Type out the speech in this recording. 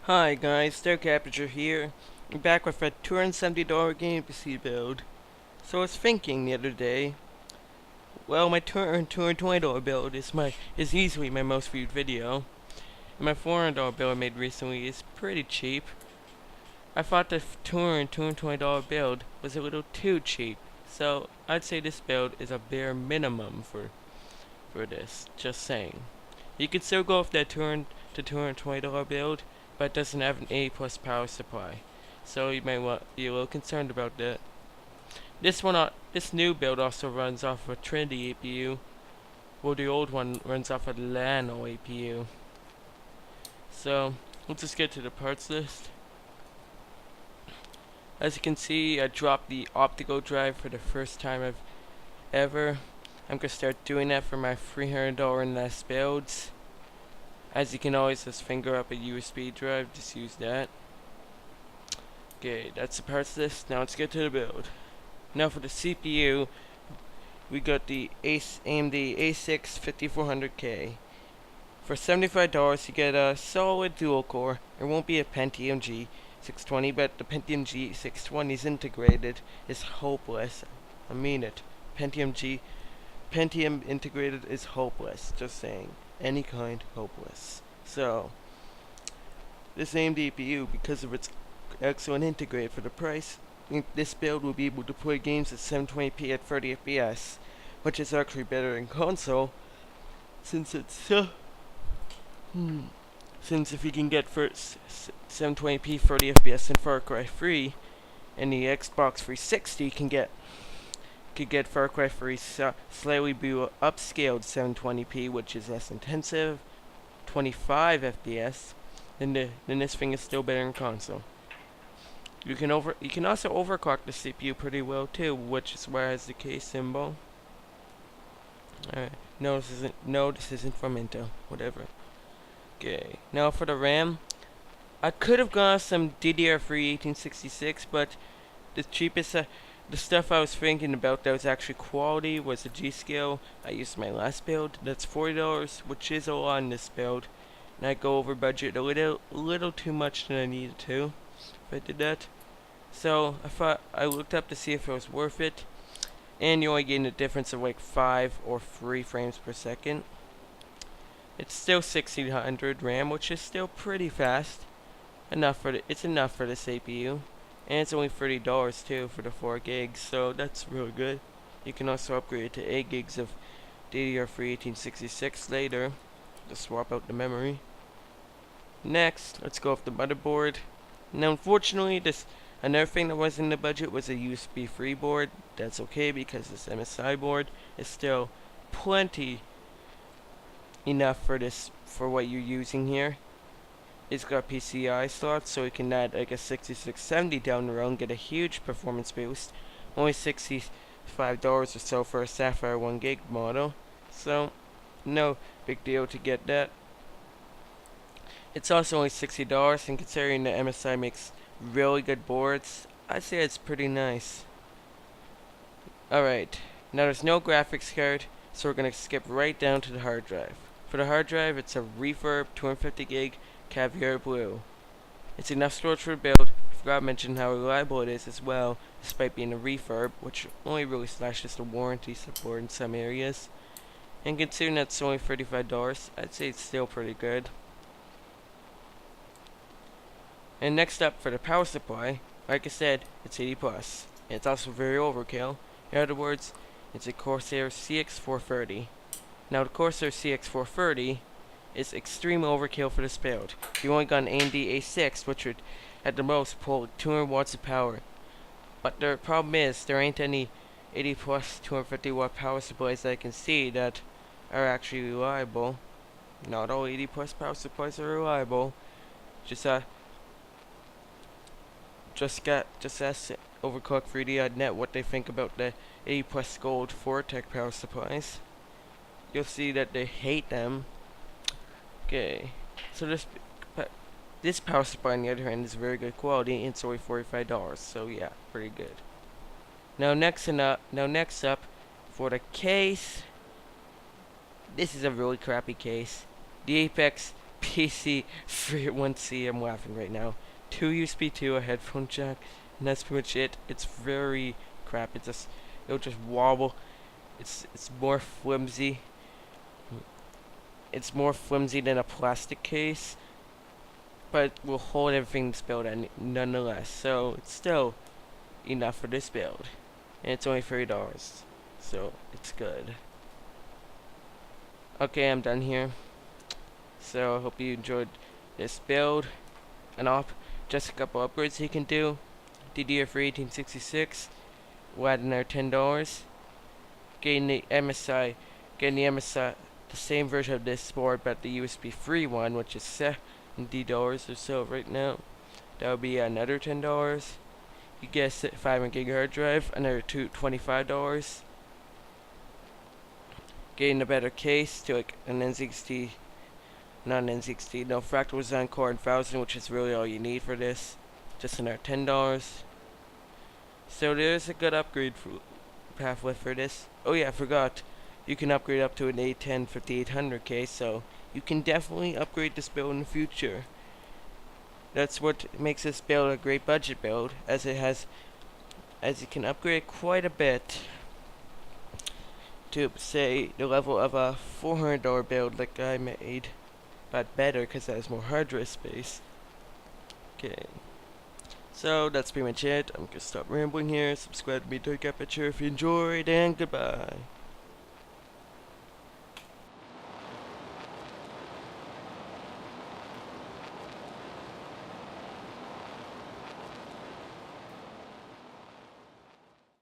Hi guys, Derek Aperture here. I'm back with a $270 game PC build. So I was thinking the other day, well, my $220 build is easily my most viewed video. And my $400 build I made recently is pretty cheap. I thought the $220 build was a little too cheap. So I'd say this build is a bare minimum for this. Just saying. You could still go with that $220 build, but it doesn't have an A plus power supply. So you might be a little concerned about that. This new build also runs off of a Trinity APU, while the old one runs off a Llano APU. So let's just get to the parts list. As you can see, I dropped the optical drive for the first time ever. I'm gonna start doing that for my $300 and less builds. As you can always just finger up a USB drive, just use that. Okay, that's the parts list. Now let's get to the build. Now for the CPU, we got the AMD A6 5400K. For $75 you get a solid dual core. It won't be a Pentium G620, but the Pentium G620's integrated is hopeless. I mean it. Pentium integrated is hopeless. Just saying. Any kind hopeless. So this AMD APU, because of its excellent integrate for the price, this build will be able to play games at 720p at 30 FPS, which is actually better than console, since it's since if you can get first 720p 30 FPS in Far Cry 3, and the Xbox 360 could get Far Cry 3 slightly upscaled 720p, which is less intensive, 25 FPS, then this thing is still better than console. You can also overclock the CPU pretty well too, which is why it has the K symbol. Alright, no, this isn't from Intel. Whatever. Okay, now for the RAM, I could have gone some DDR3 1866, but the cheapest, the stuff I was thinking about that was actually quality was the G-Skill. I used my last build. That's $40, which is a lot in this build. And I go over budget a little too much than I needed to if I did that. So I looked up to see if it was worth it, and you're only getting a difference of like 5 or 3 frames per second. It's still 1600 RAM, which is still pretty fast. It's enough for this CPU, and it's only $30 too for the 4 gigs, so that's really good. You can also upgrade to 8 gigs of DDR3 1866 later to swap out the memory. Next, let's go off the motherboard. Now, unfortunately, another thing that was in the budget was a USB-free board. That's okay because this MSI board is still plenty enough for what you're using here. It's got PCI slots, so you can add like a 6670 down the road and get a huge performance boost. Only $65 or so for a Sapphire 1 gig model, so no big deal to get that. It's also only $60, and considering that MSI makes really good boards, I'd say it's pretty nice. Alright, now there's no graphics card, so we're going to skip right down to the hard drive. For the hard drive, it's a Reverb 250 gig Caviar Blue. It's enough storage for the build. I forgot to mention how reliable it is as well, despite being a refurb, which only really slashes the warranty support in some areas. And considering that's only $35, I'd say it's still pretty good. And next up, for the power supply, like I said, it's 80 plus. And it's also very overkill. In other words, it's a Corsair CX430. Now the Corsair CX430 is extreme overkill for this build. You only got an AMD A6, which would at the most pull 200 watts of power. But the problem is, there ain't any 80 plus 250 watt power supplies that I can see that are actually reliable. Not all 80 plus power supplies are reliable. Just ask Overclock3D.net what they think about the 80 plus gold Vortec power supplies. You'll see that they hate them. Okay, so this power supply on the other hand is very good quality, and it's only $45. So yeah, pretty good. Now next up for the case, this is a really crappy case. The Apex PC for 1C. I'm laughing right now. 2 USB 2, a headphone jack, and that's pretty much it. It's very crap. It'll just wobble. It's more flimsy. It's more flimsy than a plastic case, but will hold everything this build nonetheless. So it's still enough for this build, and it's only $30, so it's good. Okay, I'm done here. So I hope you enjoyed this build, and just a couple upgrades you can do. DDR3 1866, we'll add another $10. Getting the MSI, the same version of this board, but the USB free one, which is $70 or so right now. That would be another $10. You get a 500 gig hard drive, another $25. Getting a better case to like an NZXT, not an NZXT, no, Fractal Design Core 1000, which is really all you need for this. Just another $10. So there's a good upgrade pathway for this. Oh yeah, I forgot. You can upgrade up to an A10 5800K, so you can definitely upgrade this build in the future. That's what makes this build a great budget build, as you can upgrade quite a bit to say the level of a $400 build like I made, but better because that has more hard drive space. Okay, so that's pretty much it. I'm gonna stop rambling here. Subscribe to me, Dark Aperture, if you enjoyed, and goodbye.